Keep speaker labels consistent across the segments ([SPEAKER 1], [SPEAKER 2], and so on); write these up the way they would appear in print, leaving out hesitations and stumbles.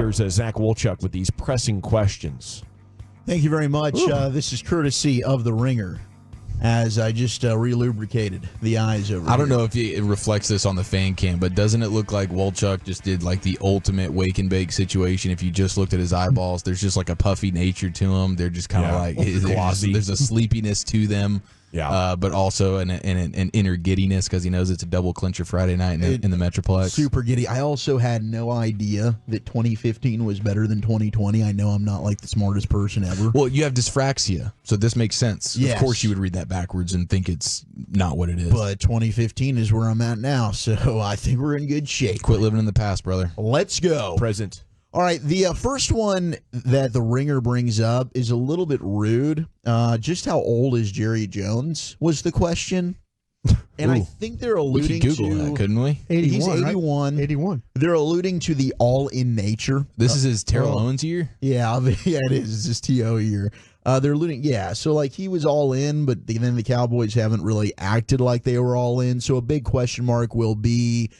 [SPEAKER 1] here's Zach Wolchuk with these pressing questions.
[SPEAKER 2] Thank you very much. This is courtesy of The Ringer, as I just relubricated the eyes over
[SPEAKER 3] I don't
[SPEAKER 2] here.
[SPEAKER 3] know if it reflects this on the fan cam, but doesn't it look like Wolchuk just did like the ultimate wake and bake situation? If you just looked at his eyeballs, there's just like a puffy nature to them. They're just kind of like there's a sleepiness to them.
[SPEAKER 1] Yeah,
[SPEAKER 3] but also an inner giddiness because he knows it's a double clincher Friday night in the Metroplex.
[SPEAKER 2] Super giddy. I also had no idea that 2015 was better than 2020. I know I'm not like the smartest person ever.
[SPEAKER 3] Well, you have dyspraxia, so this makes sense.
[SPEAKER 2] Yes.
[SPEAKER 3] Of course you would read that backwards and think it's not what it is.
[SPEAKER 2] But 2015 is where I'm at now, so I think we're in good shape.
[SPEAKER 3] Quit living in the past, brother.
[SPEAKER 2] Let's go.
[SPEAKER 1] present.
[SPEAKER 2] All right, the first one that The Ringer brings up is a little bit rude. Just how old is Jerry Jones was the question. And I think they're
[SPEAKER 3] We
[SPEAKER 2] alluding
[SPEAKER 3] could Google
[SPEAKER 2] to...
[SPEAKER 3] that, couldn't we?
[SPEAKER 4] 81,
[SPEAKER 2] He's 81.
[SPEAKER 4] Right? 81.
[SPEAKER 2] They're alluding to the all-in nature.
[SPEAKER 3] This is his Terrell Owens year?
[SPEAKER 2] Yeah, it is. It's his TO year. They're alluding, so like he was all in, but then the Cowboys haven't really acted like they were all in. So a big question mark will be,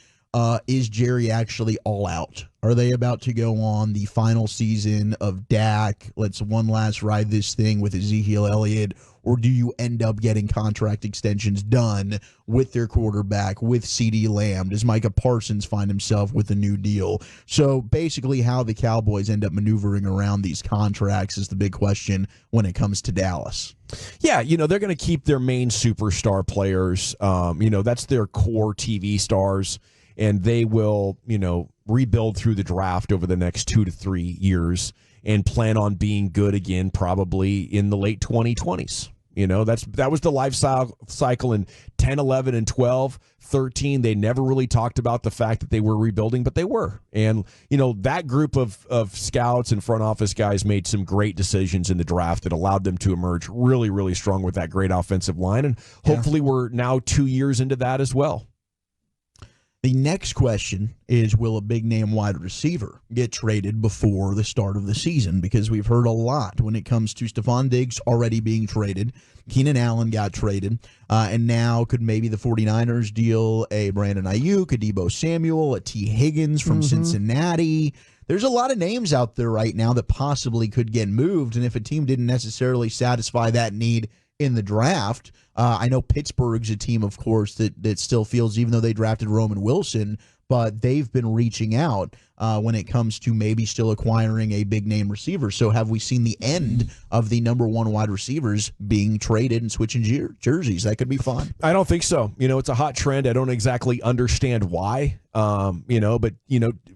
[SPEAKER 2] is Jerry actually all out? Are they about to go on the final season of Dak? Let's one last ride this thing with Ezekiel Elliott. Or do you end up getting contract extensions done with their quarterback, with CeeDee Lamb? Does Micah Parsons find himself with a new deal? So basically how the Cowboys end up maneuvering around these contracts is the big question when it comes to Dallas.
[SPEAKER 1] Yeah, they're going to keep their main superstar players. That's their core TV stars, and they will, rebuild through the draft over the next 2 to 3 years and plan on being good again probably in the late 2020s. That was the life cycle in 10, 11, and 12. 13, they never really talked about the fact that they were rebuilding, but they were. And, that group of scouts and front office guys made some great decisions in the draft that allowed them to emerge really, really strong with that great offensive line. And hopefully we're now 2 years into that as well.
[SPEAKER 2] The next question is, will a big-name wide receiver get traded before the start of the season? Because we've heard a lot when it comes to Stephon Diggs already being traded. Keenan Allen got traded. And now could maybe the 49ers deal a Brandon Ayuk, a Deebo Samuel, a T. Higgins from Cincinnati. There's a lot of names out there right now that possibly could get moved. And if a team didn't necessarily satisfy that need in the draft, I know Pittsburgh's a team, of course, that still feels, even though they drafted Roman Wilson, but they've been reaching out when it comes to maybe still acquiring a big-name receiver. So have we seen the end of the number one wide receivers being traded and switching jerseys? That could be fun.
[SPEAKER 1] I don't think so. It's a hot trend. I don't exactly understand why, but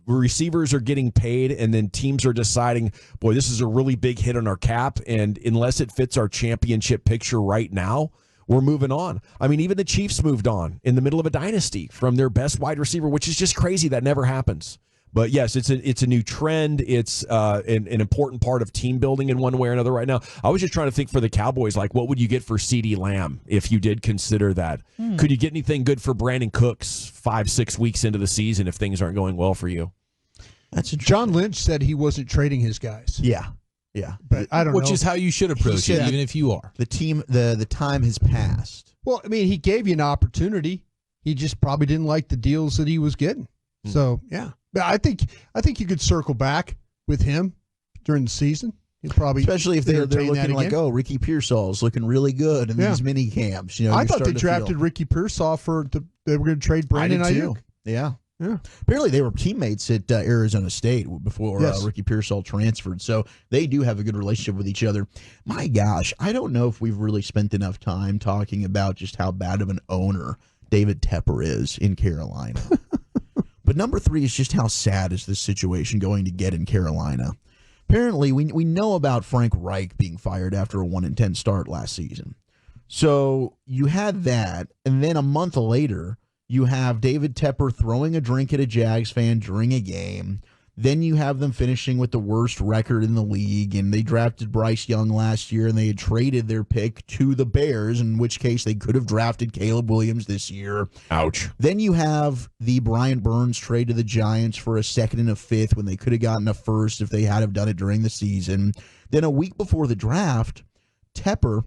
[SPEAKER 1] receivers are getting paid, and then teams are deciding, boy, this is a really big hit on our cap, and unless it fits our championship picture right now, we're moving on. I mean, even the Chiefs moved on in the middle of a dynasty from their best wide receiver, which is just crazy. That never happens. But yes, it's a new trend. It's an important part of team building in one way or another right now. I was just trying to think for the Cowboys, like what would you get for CeeDee Lamb if you did consider that? Could you get anything good for Brandon Cooks 5-6 weeks into the season if things aren't going well for you?
[SPEAKER 2] That's
[SPEAKER 4] John Lynch said he wasn't trading his guys.
[SPEAKER 2] Yeah.
[SPEAKER 4] But I don't know.
[SPEAKER 3] Which is how you should approach it, even if you are.
[SPEAKER 2] The team, the time has passed.
[SPEAKER 4] Well, I mean, he gave you an opportunity. He just probably didn't like the deals that he was getting. So, yeah. But I think you could circle back with him during the season. He'll probably,
[SPEAKER 2] especially if they're looking like, oh, Ricky Pearsall's looking really good in these mini camps.
[SPEAKER 4] I thought they drafted Ricky Pearsall they were going to trade Brandon Ayuk.
[SPEAKER 2] Yeah. Apparently they were teammates at Arizona State before Ricky Pearsall transferred, so they do have a good relationship with each other. My gosh, I don't know if we've really spent enough time talking about just how bad of an owner David Tepper is in Carolina. But number 3 is just how sad is this situation going to get in Carolina. Apparently, we know about Frank Reich being fired after a 1-10 start last season. So you had that, and then a month later, you have David Tepper throwing a drink at a Jags fan during a game. Then you have them finishing with the worst record in the league, and they drafted Bryce Young last year, and they had traded their pick to the Bears, in which case they could have drafted Caleb Williams this year.
[SPEAKER 1] Ouch.
[SPEAKER 2] Then you have the Brian Burns trade to the Giants for a 2nd and a 5th when they could have gotten a 1st if they had have done it during the season. Then a week before the draft, Tepper,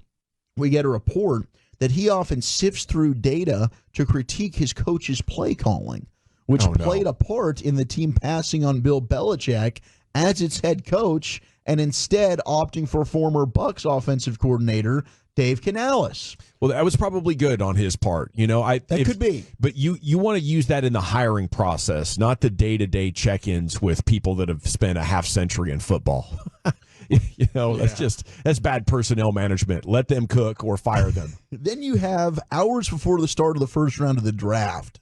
[SPEAKER 2] we get a report that he often sifts through data to critique his coach's play calling, which played a part in the team passing on Bill Belichick as its head coach and instead opting for former Bucs offensive coordinator Dave Canales.
[SPEAKER 1] Well, that was probably good on his part.
[SPEAKER 2] That could be.
[SPEAKER 1] But you want to use that in the hiring process, not the day-to-day check-ins with people that have spent a half century in football. That's bad personnel management. Let them cook or fire them.
[SPEAKER 2] Then you have hours before the start of the first round of the draft.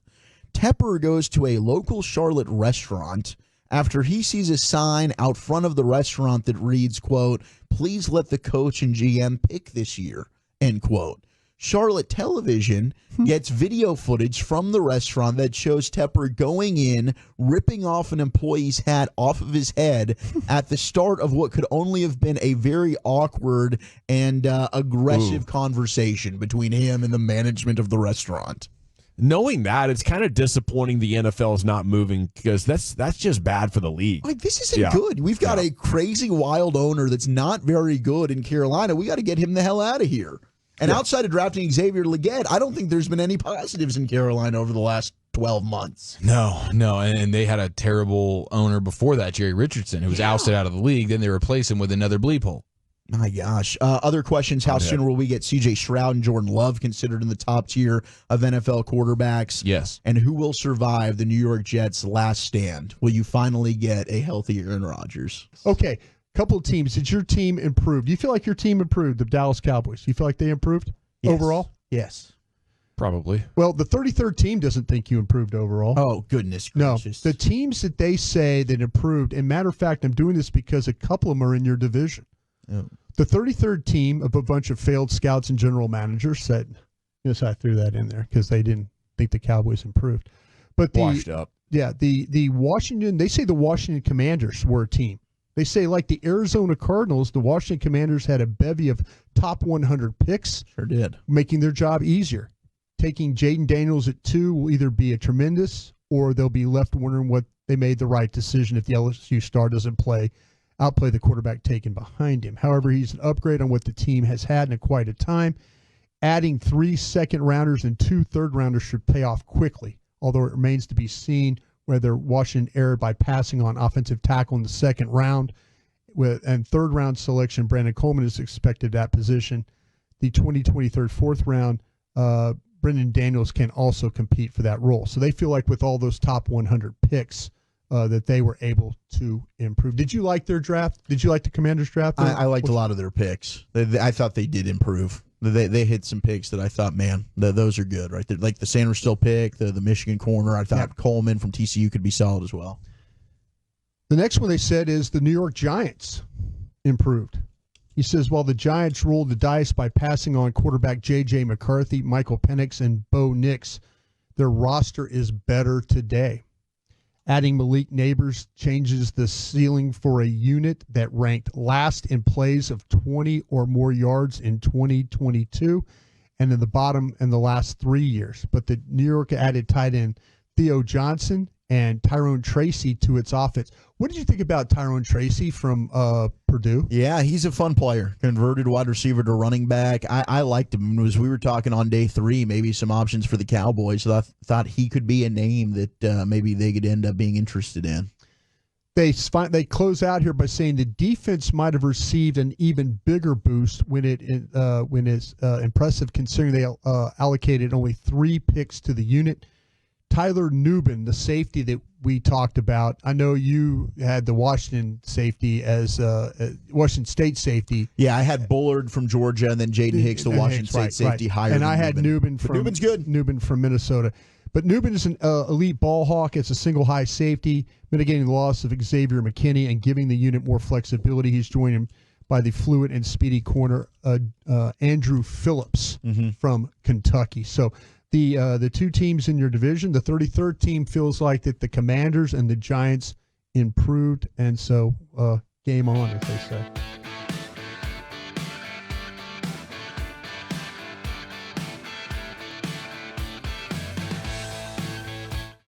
[SPEAKER 2] Tepper goes to a local Charlotte restaurant after he sees a sign out front of the restaurant that reads, quote, "Please let the coach and GM pick this year," end quote. Charlotte Television gets video footage from the restaurant that shows Tepper going in, ripping off an employee's hat off of his head at the start of what could only have been a very awkward and aggressive conversation between him and the management of the restaurant.
[SPEAKER 1] Knowing that, it's kind of disappointing the NFL is not moving because that's just bad for the league.
[SPEAKER 2] Like, this isn't good. We've got a crazy, wild owner that's not very good in Carolina. We got to get him the hell out of here. And outside of drafting Xavier Legette, I don't think there's been any positives in Carolina over the last 12 months.
[SPEAKER 3] No. And they had a terrible owner before that, Jerry Richardson, who was ousted out of the league. Then they replaced him with another bleep hole.
[SPEAKER 2] My gosh. Other questions. How soon will we get C.J. Stroud and Jordan Love considered in the top tier of NFL quarterbacks?
[SPEAKER 3] Yes.
[SPEAKER 2] And who will survive the New York Jets' last stand? Will you finally get a healthy Aaron Rodgers?
[SPEAKER 4] Okay. Couple of teams. Did your team improve? Do you feel like your team improved, the Dallas Cowboys? Do you feel like they improved overall?
[SPEAKER 2] Yes.
[SPEAKER 1] Probably.
[SPEAKER 4] Well, the 33rd team doesn't think you improved overall.
[SPEAKER 2] Oh, goodness gracious.
[SPEAKER 4] No. The teams that they say that improved, and matter of fact, I'm doing this because a couple of them are in your division. Oh. The 33rd team of a bunch of failed scouts and general managers said, yes, I threw that in there because they didn't think the Cowboys improved. But
[SPEAKER 1] washed up.
[SPEAKER 4] Yeah, the Washington, they say the Washington Commanders were a team. They say, like the Arizona Cardinals, the Washington Commanders had a bevy of top 100 picks.
[SPEAKER 2] Sure did.
[SPEAKER 4] Making their job easier. Taking Jaden Daniels at 2 will either be a tremendous or they'll be left wondering what they made the right decision if the LSU star doesn't outplay the quarterback taken behind him. However, he's an upgrade on what the team has had in quite a time. Adding 3 second-rounders and 2 third-rounders should pay off quickly, although it remains to be seen whether Washington erred by passing on offensive tackle in the second round. And third-round selection, Brandon Coleman is expected at that position. The 2023 fourth round, Brendan Daniels can also compete for that role. So they feel like with all those top 100 picks that they were able to improve. Did you like their draft? Did you like the Commanders' draft?
[SPEAKER 2] I liked a lot of their picks. I thought they did improve. They hit some picks that I thought, man, those are good right there. Like the Sandersville pick, the Michigan corner. I thought Coleman from TCU could be solid as well.
[SPEAKER 4] The next one they said is the New York Giants improved. He says, while the Giants rolled the dice by passing on quarterback J.J. McCarthy, Michael Penix, and Bo Nix, their roster is better today. Adding Malik Neighbors changes the ceiling for a unit that ranked last in plays of 20 or more yards in 2022 and in the bottom in the last 3 years. But the New York added tight end Theo Johnson and Tyrone Tracy to its offense. What did you think about Tyrone Tracy from Purdue?
[SPEAKER 2] Yeah, he's a fun player. Converted wide receiver to running back. I liked him. As we were talking on day 3, maybe some options for the Cowboys. So I thought he could be a name that maybe they could end up being interested in.
[SPEAKER 4] They close out here by saying the defense might have received an even bigger boost when it's impressive considering they allocated only 3 picks to the unit. Tyler Nubin, the safety that we talked about. I know you had the Washington safety as Washington State safety.
[SPEAKER 2] Yeah, I had Bullard from Georgia and then Jaden Hicks, the Washington State safety, higher.
[SPEAKER 4] And I had Nubin from
[SPEAKER 2] Nubin's good.
[SPEAKER 4] Nubin from Minnesota. But Nubin is an elite ball hawk. It's a single high safety, mitigating the loss of Xavier McKinney and giving the unit more flexibility. He's joined by the fluid and speedy corner Andrew Phillips from Kentucky. So the 2 teams in your division, the 33rd team feels like that the Commanders and the Giants improved, and so game on, as they say.